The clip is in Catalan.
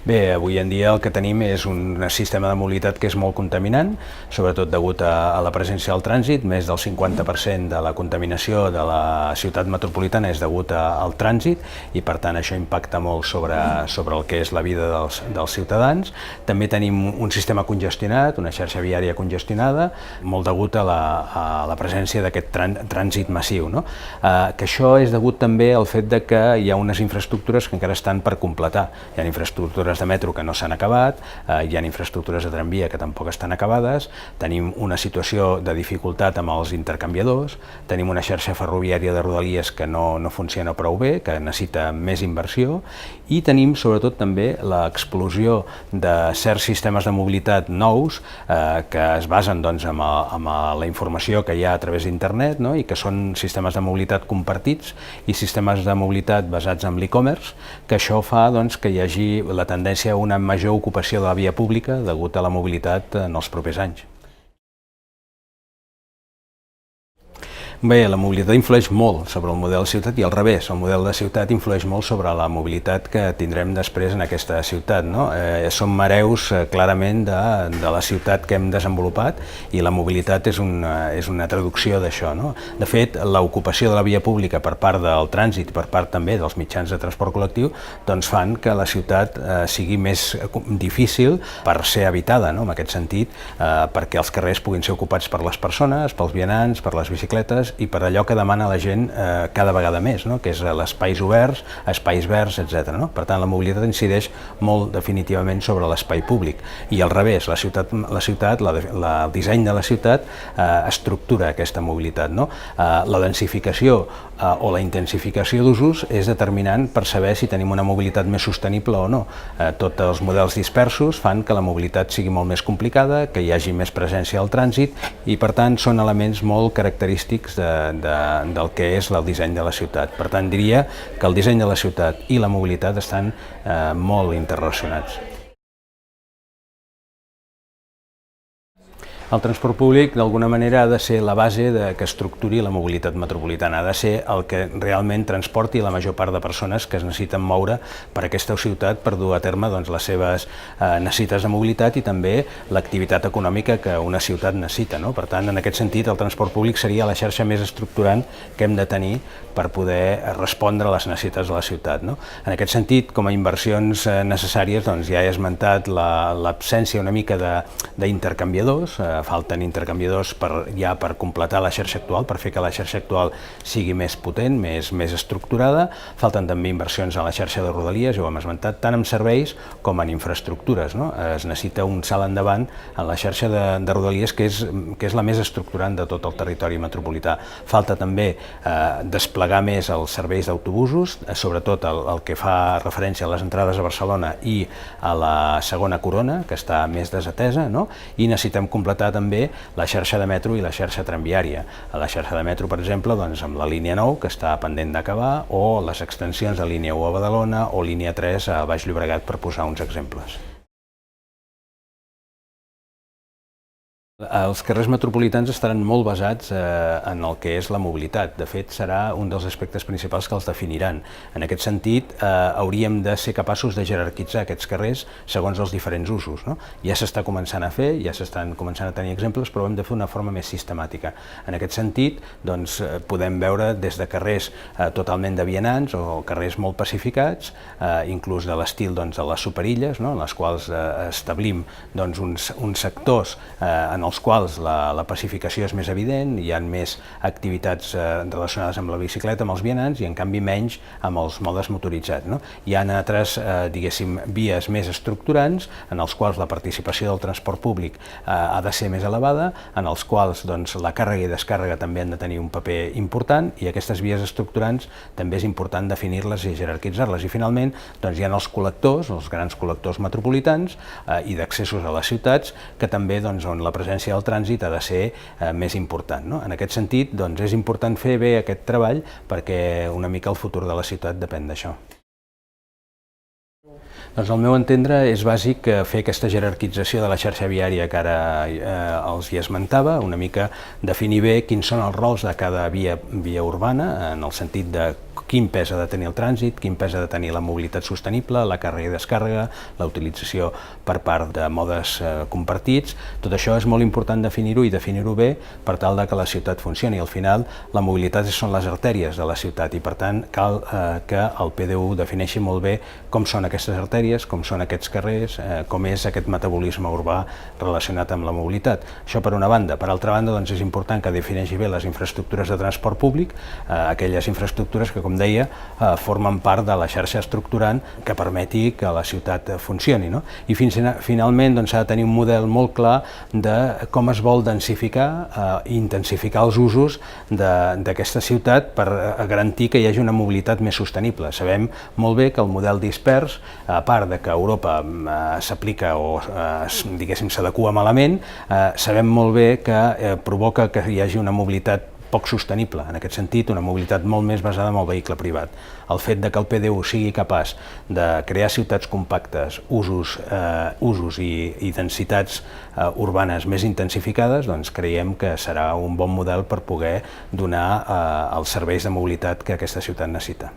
Bé, avui en dia el que tenim és un sistema de mobilitat que és molt contaminant, sobretot degut a la presència del trànsit. Més del 50% de la contaminació de la ciutat metropolitana és degut al trànsit i per tant això impacta molt sobre el que és la vida dels ciutadans. També tenim un sistema congestionat, una xarxa viària congestionada, molt degut a la presència d'aquest trànsit massiu, no? Que això és degut també al fet de que hi ha unes infraestructures que encara estan per completar. Hi ha infraestructures de metro que no s'han acabat, hi ha infraestructures de tramvia que tampoc estan acabades, tenim una situació de dificultat amb els intercanviadors, tenim una xarxa ferroviària de rodalies que no funciona prou bé, que necessita més inversió, i tenim sobretot també l'explosió de certs sistemes de mobilitat nous que es basen en la informació que hi ha a través d'internet, no? I que són sistemes de mobilitat compartits i sistemes de mobilitat basats en l'e-commerce, que això fa que hi hagi la tendència a una major ocupació de la via pública degut a la mobilitat en els propers anys. Bé, la mobilitat influeix molt sobre el model de ciutat i al revés, el model de ciutat influeix molt sobre la mobilitat que tindrem després en aquesta ciutat, no? Som hereus clarament de la ciutat que hem desenvolupat i la mobilitat és una traducció d'això, no? De fet, l'ocupació de la via pública per part del trànsit i per part també dels mitjans de transport col·lectiu fan que la ciutat sigui més difícil per ser habitada, no? En aquest sentit, perquè els carrers puguin ser ocupats per les persones, pels vianants, per les bicicletes i per allò que demana la gent cada vegada més, no? Que és l'espais oberts, espais verds, etc. No? Per tant, la mobilitat incideix molt definitivament sobre l'espai públic i al revés, el disseny de la ciutat estructura aquesta mobilitat, no? La densificació o la intensificació d'usos és determinant per saber si tenim una mobilitat més sostenible o no. Tots els models dispersos fan que la mobilitat sigui molt més complicada, que hi hagi més presència al trànsit i per tant són elements molt característics del que és el disseny de la ciutat. Per tant, diria que el disseny de la ciutat i la mobilitat estan molt interrelacionats. El transport públic, d'alguna manera, ha de ser la base que estructuri la mobilitat metropolitana, ha de ser el que realment transporti la major part de persones que es necessiten moure per aquesta ciutat per dur a terme les seves necessitats de mobilitat i també l'activitat econòmica que una ciutat necessita, no? Per tant, en aquest sentit, el transport públic seria la xarxa més estructurant que hem de tenir per poder respondre a les necessitats de la ciutat, no? En aquest sentit, com a inversions necessàries, ja he esmentat l'absència una mica d'intercanviadors. Falten intercanviadors per completar la xarxa actual, per fer que la xarxa actual sigui més potent, més estructurada. Falten també inversions a la xarxa de rodalies, ja ho hem esmentat, tant en serveis com en infraestructures, no? Es necessita un salt endavant en la xarxa de rodalies que és la més estructurant de tot el territori metropolità. Falta també desplegar més els serveis d'autobusos, sobretot el que fa referència a les entrades a Barcelona i a la segona corona, que està més desatesa, no? I necessitem completar també la xarxa de metro i la xarxa tramviària. A la xarxa de metro, per exemple, amb la línia 9, que està pendent d'acabar, o les extensions de línia 1 a Badalona o línia 3 a Baix Llobregat, per posar uns exemples. Els carrers metropolitans estaran molt basats en el que és la mobilitat. De fet, serà un dels aspectes principals que els definiran. En aquest sentit, hauríem de ser capaços de jerarquitzar aquests carrers segons els diferents usos, no? Ja s'està començant a fer, ja s'estan començant a tenir exemples, però ho hem de fer d'una forma més sistemàtica. En aquest sentit, podem veure des de carrers totalment de vianants o carrers molt pacificats, inclús de l'estil de les superilles, no? En les quals establim uns sectors en els quals la pacificació és més evident, hi ha més activitats relacionades amb la bicicleta, amb els vianants, i en canvi menys amb els modes motoritzats, no? Hi ha altres, diguéssim, vies més estructurants, en els quals la participació del transport públic ha de ser més elevada, en els quals la càrrega i descàrrega també han de tenir un paper important, i aquestes vies estructurants també és important definir-les i jerarquitzar-les. I finalment hi ha els col·lectors, els grans col·lectors metropolitans i d'accessos a les ciutats, que també on la presència del trànsit ha de ser més important, no? En aquest sentit, és important fer bé aquest treball perquè una mica el futur de la ciutat depèn d'això. Doncs al meu entendre és bàsic fer aquesta jerarquització de la xarxa viària que ara els hi esmentava, una mica definir bé quins són els rols de cada via urbana, en el sentit de quin pes ha de tenir el trànsit, quin pes ha de tenir la mobilitat sostenible, la càrrega i descàrrega, la utilització per part de modes compartits. Tot això és molt important definir-ho i definir-ho bé per tal de que la ciutat funcioni. Al final, la mobilitat són les artèries de la ciutat i, per tant, cal que el PDU defineixi molt bé com són aquestes artèries, com són aquests carrers, com és aquest metabolisme urbà relacionat amb la mobilitat. Això per una banda. Per altra banda, doncs, és important que defineixi bé les infraestructures de transport públic, aquelles infraestructures que, com deia, formen part de la xarxa estructurant que permeti que la ciutat funcioni, no? I finalment s'ha de tenir un model molt clar de com es vol densificar i intensificar els usos d'aquesta ciutat per garantir que hi hagi una mobilitat més sostenible. Sabem molt bé que el model dispers, a part de que a Europa s'aplica o diguéssim s'adequa malament, sabem molt bé que provoca que hi hagi una mobilitat poc sostenible, en aquest sentit, una mobilitat molt més basada en el vehicle privat. El fet de que el PDU sigui capaç de crear ciutats compactes, usos i densitats urbanes més intensificades, doncs creiem que serà un bon model per poder donar els serveis de mobilitat que aquesta ciutat necessita.